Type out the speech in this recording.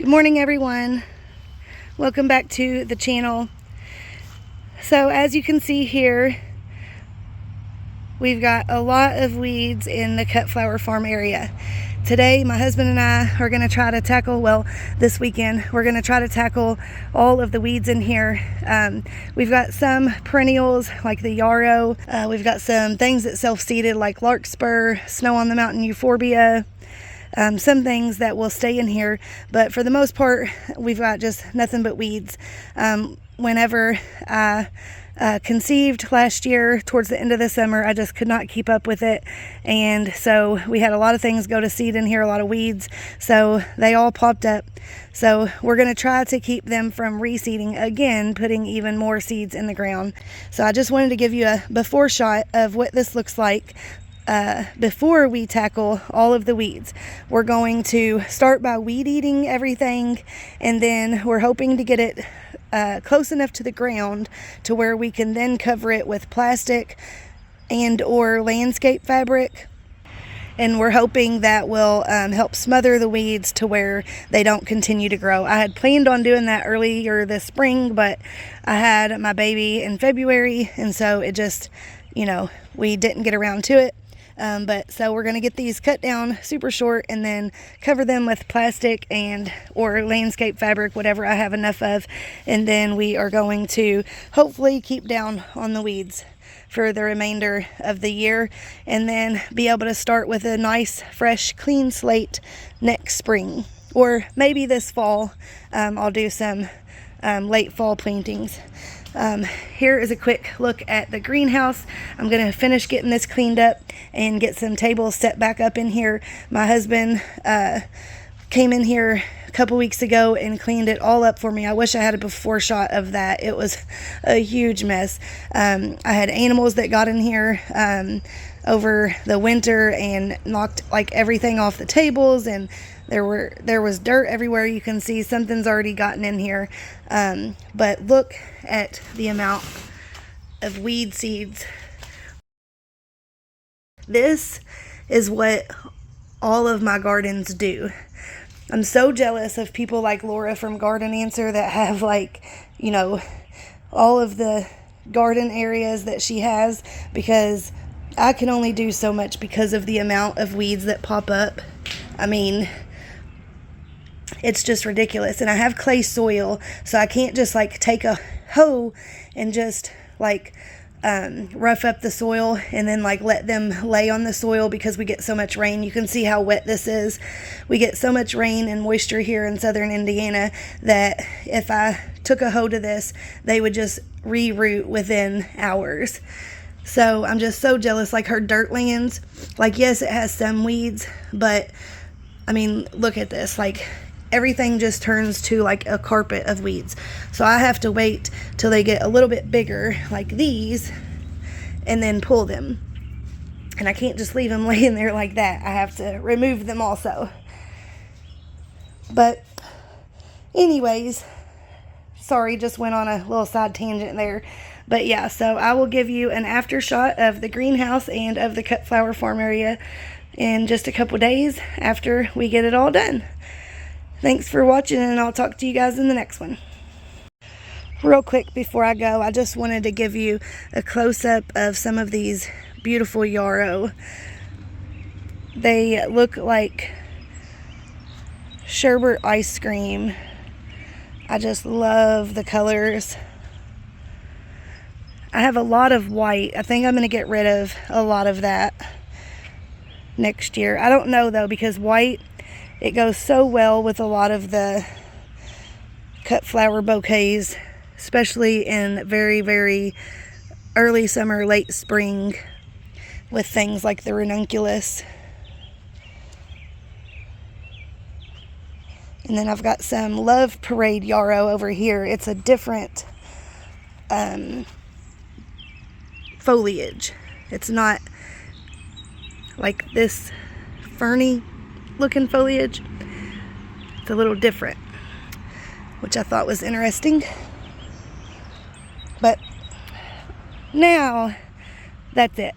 Good morning, everyone. Welcome back to the channel. So as you can see here, we've got a lot of weeds in the Cutflower Farm area. Today, my husband and I are going to try to tackle, well, this weekend, we're going to try to tackle all of the weeds in here. We've got some perennials like the yarrow. We've got some things that self-seeded like larkspur, snow on the mountain euphorbia. Some things that will stay in here, but for the most part, we've got just nothing but weeds. Whenever I conceived last year, towards the end of the summer, I just could not keep up with it, and so we had a lot of things go to seed in here, a lot of weeds, so they all popped up. So we're going to try to keep them from reseeding again, putting even more seeds in the ground. So I just wanted to give you a before shot of what this looks like before we tackle all of the weeds. We're going to start by weed eating everything, and then we're hoping to get it close enough to the ground to where we can then cover it with plastic and or landscape fabric, and we're hoping that will help smother the weeds to where they don't continue to grow. I had planned on doing that earlier this spring, but I had my baby in February, and so it just, we didn't get around to it. But so we're going to get these cut down super short and then cover them with plastic and or landscape fabric, whatever I have enough of, and then we are going to hopefully keep down on the weeds for the remainder of the year, and then be able to start with a nice fresh clean slate next spring, or maybe this fall. I'll do some late fall plantings. Here is a quick look at the greenhouse. I'm going to finish getting this cleaned up and get some tables set back up in here. My husband came in here a couple weeks ago and cleaned it all up for me. I wish I had a before shot of that. It was a huge mess. I had animals that got in here over the winter and knocked like everything off the tables, and there was dirt everywhere. You can see something's already gotten in here. But look at the amount of weed seeds. This is what all of my gardens do. I'm so jealous of people like Laura from Garden Answer that have all of the garden areas that she has, because I can only do so much because of the amount of weeds that pop up. I mean, it's just ridiculous. And I have clay soil, so I can't just take a hoe and just rough up the soil and then let them lay on the soil, because we get so much rain. You can see how wet this is. We get so much rain and moisture here in southern Indiana that if I took a hoe to this, they would just re-root within hours. So I'm just so jealous. Like her dirt lands, yes, it has some weeds, but I mean, look at this. Everything just turns to a carpet of weeds. So I have to wait till they get a little bit bigger, like these, and then pull them. And I can't just leave them laying there like that. I have to remove them also. But anyways, sorry, just went on a little side tangent there. But yeah, so I will give you an after shot of the greenhouse and of the Cutflower Farm Area in just a couple days after we get it all done. Thanks for watching, and I'll talk to you guys in the next one. Real quick before I go, I just wanted to give you a close-up of some of these beautiful yarrow. They look like sherbet ice cream. I just love the colors. I have a lot of white. I think I'm going to get rid of a lot of that next year. I don't know though, because white, it goes so well with a lot of the cut flower bouquets, especially in very, very early summer, late spring, with things like the ranunculus. And then I've got some Love Parade yarrow over here. It's a different foliage. It's not like this ferny looking foliage. It's a little different, which I thought was interesting. But now that's it.